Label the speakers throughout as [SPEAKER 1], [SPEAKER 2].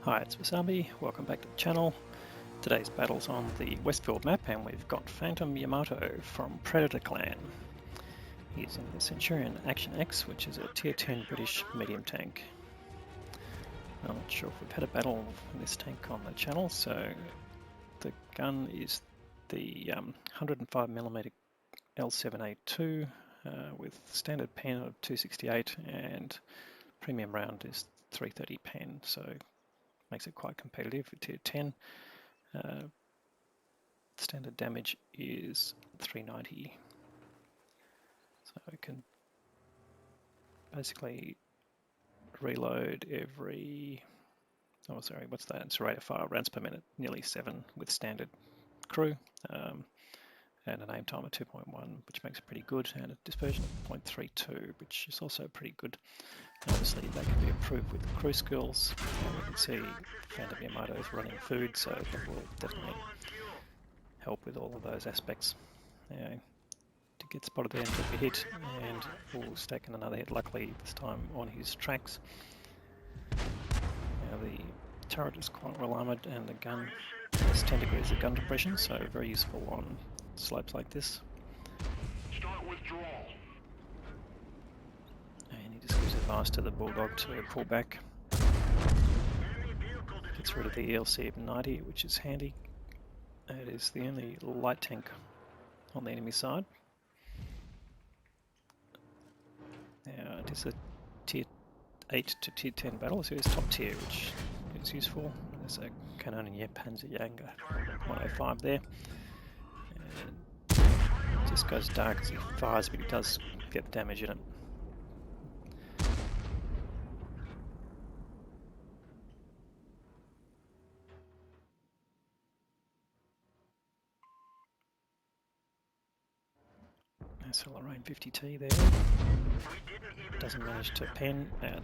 [SPEAKER 1] Hi, it's Wasabi. Welcome back to the channel. Today's battle's on the Westfield map, and we've got Phantom Yamato from Predator Clan. He's in the Centurion Action X, which is a tier 10 British medium tank. I'm not sure if we've had a battle with this tank on the channel, so the gun is the 105mm L7A2 with standard pen of 268 and premium round is 330 pen, so makes it quite competitive for tier 10. Standard damage is 390. So we can basically reload every, oh sorry, what's that? It's a rate of fire rounds per minute, nearly 7 with standard crew, and an aim time of 2.1, which makes it pretty good, and a dispersion of 0.32, which is also pretty good. And obviously that can be improved with the crew skills, and we can see Phantom Yamato is running food, so that will definitely help with all of those aspects. To get spotted there and took a hit, and Paul's taken another hit, luckily this time on his tracks. Now the turret is quite well armoured, and the gun has 10 degrees of gun depression, so very useful on slopes like this.
[SPEAKER 2] Start withdrawal.
[SPEAKER 1] And he just gives advice to the Bulldog to pull back. Gets rid of the ELC of 90, which is handy. It is the only light tank on the enemy side. Now it is a tier 8 to tier 10 battle, so it's top tier, which is useful. There's a Canonier Panzerjäger 105 there. And it just goes dark as he fires, but he does get damage in it. That's a Lorraine 50T there. Doesn't manage to pen. The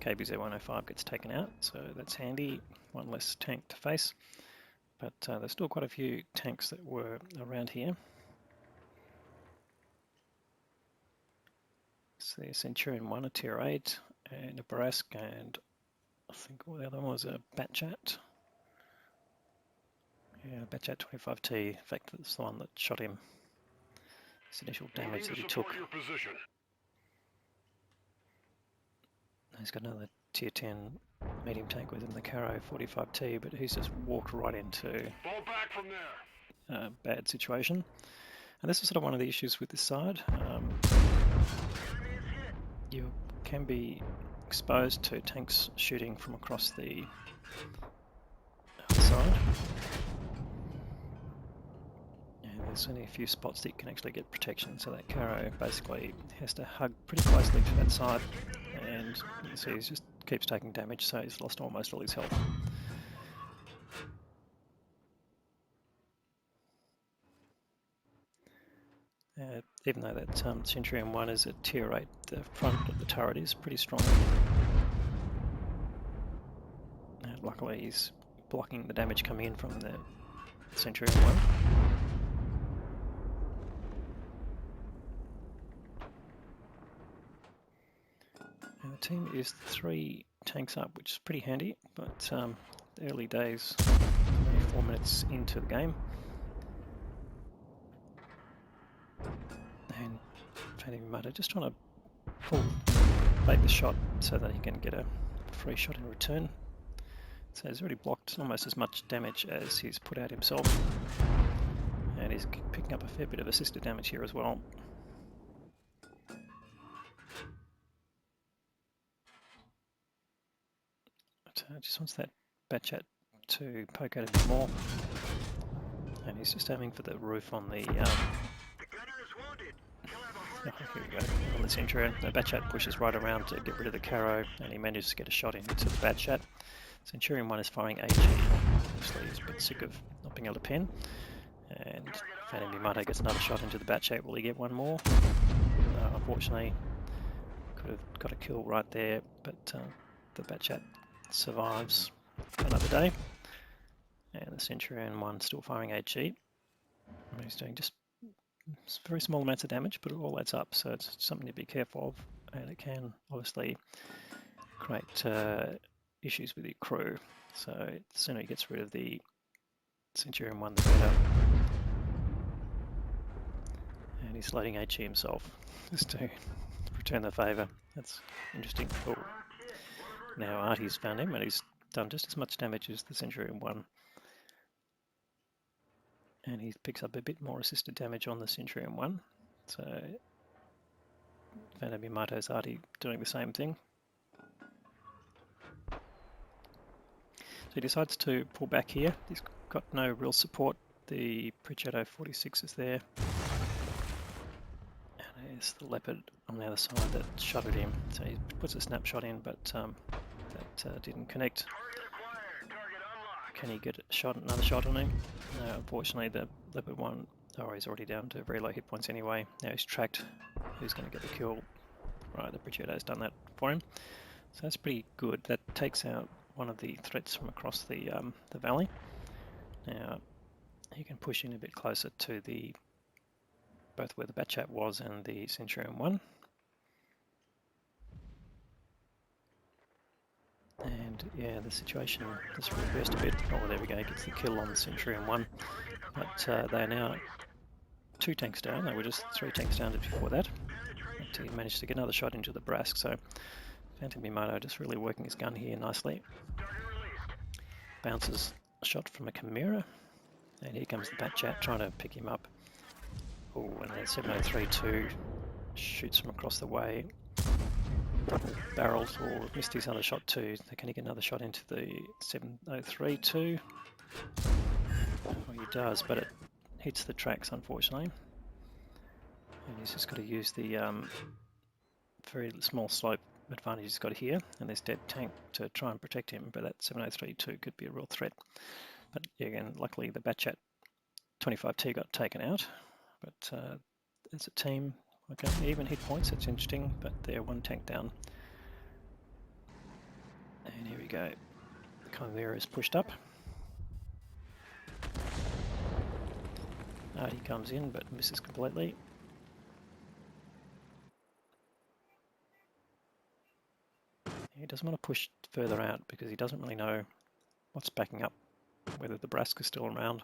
[SPEAKER 1] KBZ 105 gets taken out, so that's handy. One less tank to face. But there's still quite a few tanks that were around here. So the Centurion 1, a tier 8, and a Barask, and I think the other one was a Batchat. Yeah, Batchat 25T. In fact, that's the one that shot him. His initial damage that he took. He's got another tier 10 medium tank with him, the Caro 45T, but he's just walked right into a bad situation. And this is sort of one of the issues with this side. You can be exposed to tanks shooting from across the other side. And there's only a few spots that you can actually get protection, so that Caro basically has to hug pretty closely to that side, and you can see he just keeps taking damage, so he's lost almost all his health. Even though that Centurion 1 is a tier 8, the front of the turret is pretty strong. And luckily he's blocking the damage coming in from the Centurion 1. And the team is 3 tanks up, which is pretty handy, but early days, only 4 minutes into the game. And Phantom Yamato just trying to bait the shot so that he can get a free shot in return. So he's already blocked almost as much damage as he's put out himself. And he's picking up a fair bit of assisted damage here as well. But just wants that Batchat to poke at him more. And he's just aiming for the roof on the on the Centurion. The Batchat pushes right around to get rid of the Caro, and he manages to get a shot into the Batchat. Centurion 1 is firing AG. Obviously he's a bit sick of not being able to pen. And Phantom Yamato gets another shot into the Batchat. Will he get one more? Unfortunately, could have got a kill right there, but the Batchat survives another day. And the Centurion 1 still firing AG. And he's doing just very small amounts of damage, but it all adds up, so it's something to be careful of, and it can obviously create issues with your crew. So the sooner he gets rid of the Centurion 1, the better. And he's loading HE himself just to return the favour. That's interesting. Oh. Now Artie's found him and he's done just as much damage as the Centurion 1. And he picks up a bit more assisted damage on the Centurion 1. So Phantom Yamato's Artie doing the same thing. So he decides to pull back here. He's got no real support. The Pritchard 46 is there. And there's the Leopard on the other side that shot at him. So he puts a snapshot in, but that didn't connect. Can he get another shot on him? No, unfortunately the Leopard 1, he's already down to very low hit points anyway. Now he's tracked. Who's going to get the kill? Right, the Pritchard's done that for him. So that's pretty good. That takes out one of the threats from across the valley. Now he can push in a bit closer to both where the Batchat was and the Centurion 1. And yeah, the situation has reversed a bit. Oh, there we go, gets the kill on the Centurion 1. But they are now 2 tanks down. They were just 3 tanks down before that. But he managed to get another shot into the Brask. So Phantom Yamato just really working his gun here nicely. Bounces a shot from a Chimera. And here comes the Batchat trying to pick him up. Oh, and the 7032 shoots from across the way. Double barrels, or missed his other shot too. Can he get another shot into the 7032? Oh, he does, but it hits the tracks unfortunately. And he's just got to use the very small slope advantage he's got here, and this dead tank to try and protect him, but that 7032 could be a real threat. But again, luckily the Batchat 25T got taken out, but as a team, okay, even hit points, that's interesting, but they're 1 tank down. And here we go, the Chimera is pushed up. Artie comes in, but misses completely. He doesn't want to push further out because he doesn't really know what's backing up, whether the Brask is still around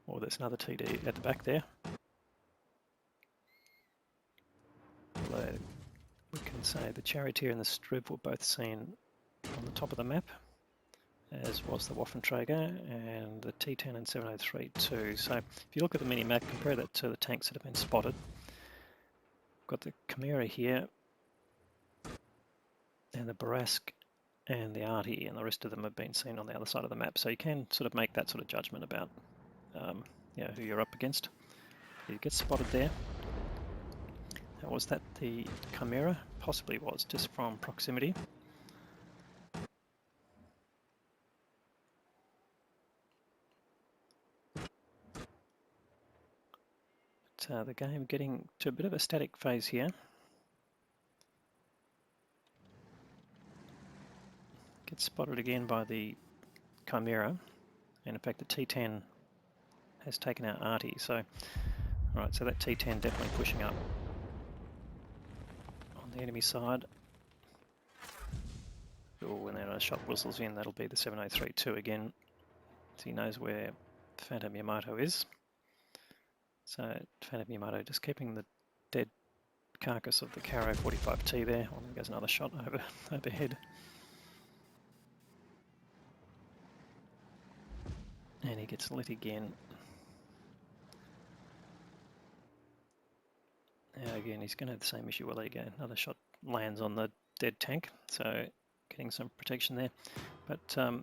[SPEAKER 1] or there's another TD at the back there. Although we can say the Charioteer and the Strib were both seen on the top of the map, as was the Waffenträger and the T10 and 7032. So if you look at the mini-map, compare that to the tanks that have been spotted. Got the Chimera here, and the Brask and the Artie, and the rest of them have been seen on the other side of the map. So you can sort of make that sort of judgment about who you're up against. He gets spotted there. Now, was that the Chimera? Possibly was, just from proximity. But the game getting to a bit of a static phase here. Gets spotted again by the Chimera, and in fact the T10 has taken out Artie. So, alright, so that T10 definitely pushing up on the enemy side. Oh, when that shot whistles in, that'll be the 7032 again. So he knows where Phantom Yamato is. So Phantom Yamato just keeping the dead carcass of the Caro 45T there. Oh, there goes another shot overhead. And he gets lit again. Now again, he's going to have the same issue. Well, there you go. Another shot lands on the dead tank, so getting some protection there. But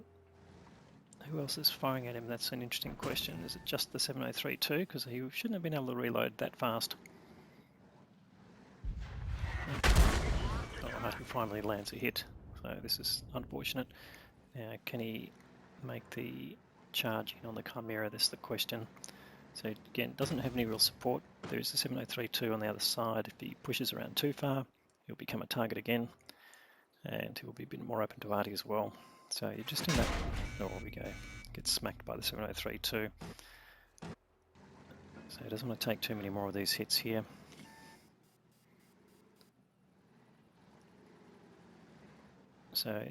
[SPEAKER 1] who else is firing at him? That's an interesting question. Is it just the 7032? Because he shouldn't have been able to reload that fast. Oh, he finally lands a hit. So this is unfortunate. Now, can he make the charge in on the Chimera? That's the question. So again, doesn't have any real support. There's the 7032 on the other side. If he pushes around too far, he'll become a target again, and he'll be a bit more open to Artie as well. So you're just in that. Oh, there we go. Gets smacked by the 7032. So he doesn't want to take too many more of these hits here. So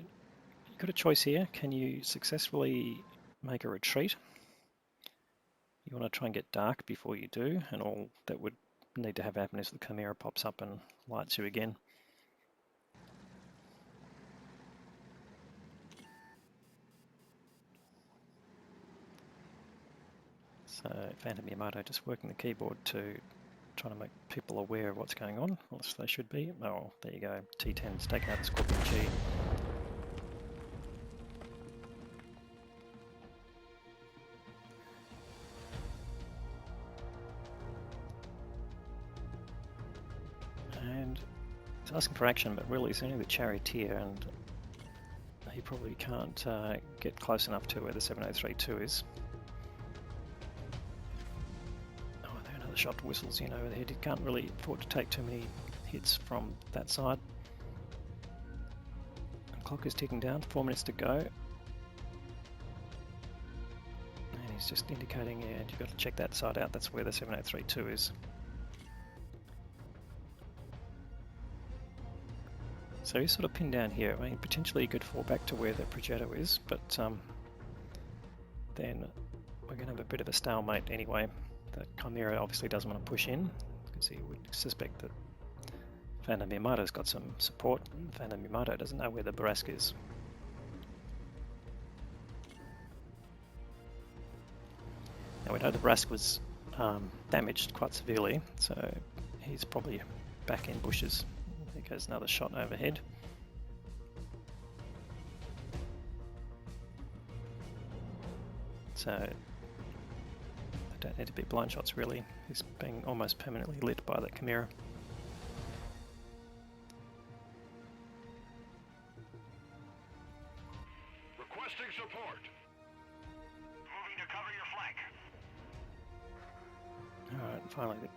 [SPEAKER 1] You've got a choice here. Can you successfully make a retreat? You want to try and get dark before you do, and all that would need to have happen is the Chimera pops up and lights you again. So Phantom Yamato just working the keyboard to try to make people aware of what's going on, or else they should be. Oh, there you go. T10's taken out the Scorpion G. And it's asking for action, but really it's only the Charioteer, and he probably can't get close enough to where the 7032 is. Oh, there another shot whistles in over the head. He can't really afford to take too many hits from that side. The clock is ticking down, 4 minutes to go. And he's just indicating, yeah, you've got to check that side out, that's where the 7032 is. So he's sort of pinned down here. I mean, potentially he could fall back to where the Progetto is, but then we're going to have a bit of a stalemate anyway. The Chimera obviously doesn't want to push in, because he would suspect that Phantom Yamato's got some support. Phantom Yamato doesn't know where the Barask is. Now we know the Barask was damaged quite severely, so he's probably back in bushes. There goes another shot overhead. So they don't need to be blind shots really. He's being almost permanently lit by the Chimera.
[SPEAKER 2] Requesting support. Moving to cover your flank.
[SPEAKER 1] Alright, finally the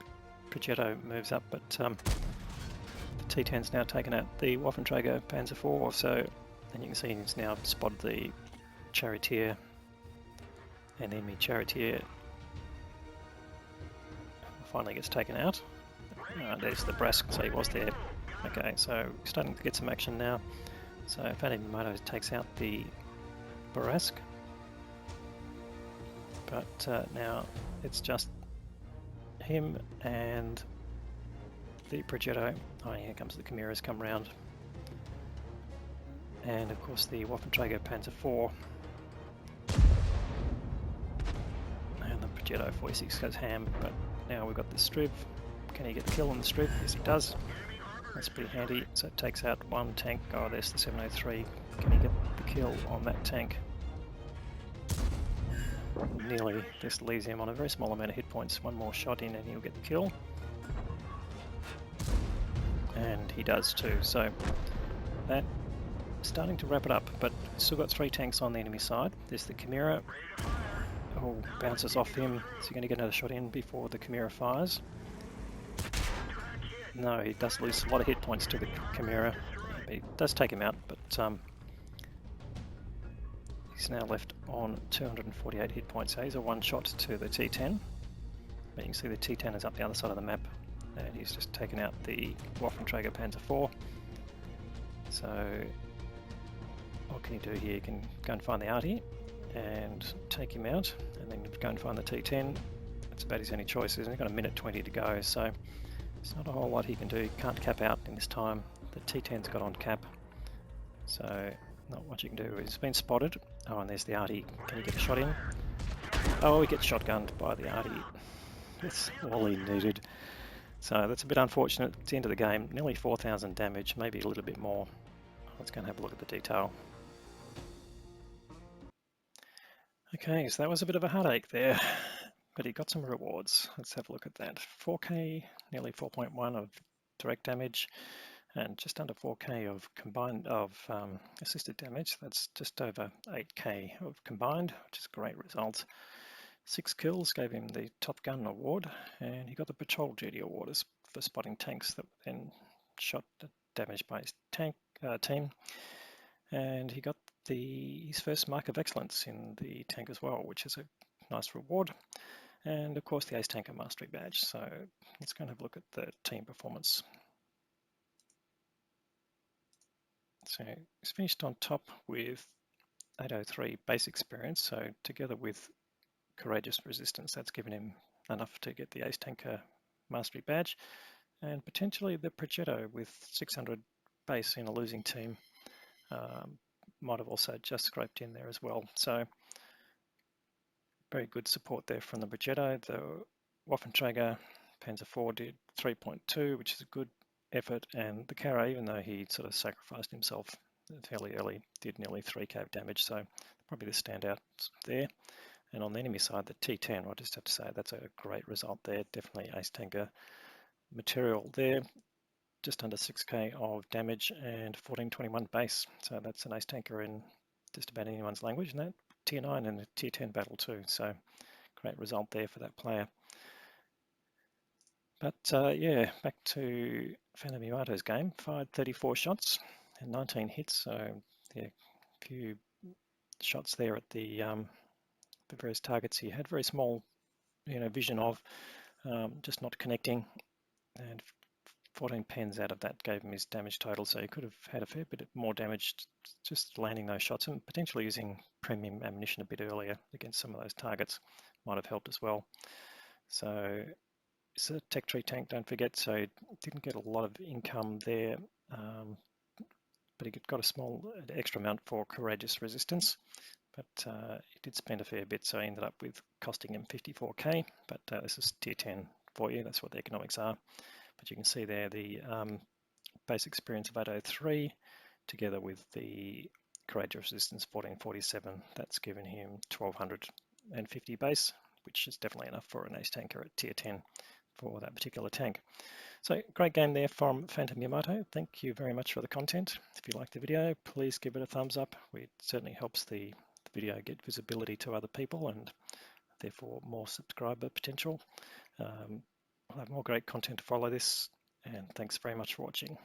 [SPEAKER 1] Progetto moves up, but the T10's now taken out the Waffenträger Panzer IV, so, and you can see he's now spotted the Charioteer, and enemy Charioteer finally gets taken out. There's the Barask, so he was there. Okay, so starting to get some action now. So Phantom Yamato takes out the Barask, but now it's just him and the Progetto. Oh, here comes the Chimera's come round, and of course the Waffenträger Panzer IV, and the Progetto 46 goes ham. But now we've got the Strib. Can he get the kill on the Strib? Yes, he does. That's pretty handy. So it takes out one tank. Oh, there's the 703. Can he get the kill on that tank? Nearly. Just leaves him on a very small amount of hit points. One more shot in and he'll get the kill. And he does too. So that starting to wrap it up, but still got 3 tanks on the enemy side. There's the Chimera. Oh, bounces off him. Is he going to get another shot in before the Chimera fires? No, he does lose a lot of hit points to the Chimera. He does take him out, but he's now left on 248 hit points. So he's a one shot to the T10. But you can see the T10 is up the other side of the map, and he's just taken out the Waffenträger Panzer IV. So what can he do here? He can go and find the Arty and take him out, and then go and find the T10. That's about his only choices, and he's got a minute 20 to go, so there's not a whole lot he can do. He can't cap out in this time. The T10's got on cap, so not much you can do. He's been spotted. Oh, and there's the Arty. Can he get a shot in? Oh, he gets shotgunned by the Arty. That's all he needed. So that's a bit unfortunate. It's the end of the game. Nearly 4,000 damage, maybe a little bit more. Let's go and have a look at the detail. Okay, so that was a bit of a heartache there, but he got some rewards. Let's have a look at that. 4k, nearly 4.1 of direct damage, and just under 4k of combined assisted damage. That's just over 8k of combined, which is a great result. 6 kills gave him the Top Gun award, and he got the Patrol Duty award for spotting tanks that were then shot damaged by his tank team. And he got his first Mark of Excellence in the tank as well, which is a nice reward. And of course the Ace Tanker Mastery Badge. So let's go and have a look at the team performance. So he's finished on top with 803 base experience, so together with courageous resistance, that's given him enough to get the Ace Tanker Mastery Badge, and potentially the Progetto with 600 base in a losing team might have also just scraped in there as well. So very good support there from the Progetto. The Waffenträger Panzer IV did 3.2, which is a good effort, and the Carra, even though he sort of sacrificed himself fairly early, did nearly 3k damage, so probably the standout there. And on the enemy side, the T10, I just have to say that's a great result there. Definitely Ace Tanker material there. Just under 6k of damage and 1421 base. So that's an Ace Tanker in just about anyone's language, and that tier 9 and a tier 10 battle too. So great result there for that player. But yeah, back to Phantom Yamato's game. Fired 34 shots and 19 hits. So yeah, a few shots there at the various targets he had. Very small, vision of, just not connecting, and 14 pens out of that gave him his damage total. So he could have had a fair bit more damage just landing those shots, and potentially using premium ammunition a bit earlier against some of those targets might have helped as well. So it's a tech tree tank, don't forget, so didn't get a lot of income there, but he got a small extra amount for courageous resistance, but he did spend a fair bit, so he ended up with costing him 54k, but this is tier 10 for you, that's what the economics are. But you can see there the base experience of 803 together with the courageous resistance 1447, that's given him 1250 base, which is definitely enough for an Ace Tanker at tier 10 for that particular tank. So great game there from Phantom Yamato. Thank you very much for the content. If you liked the video, please give it a thumbs up. It certainly helps the video get visibility to other people and therefore more subscriber potential. I'll have more great content to follow this, and thanks very much for watching.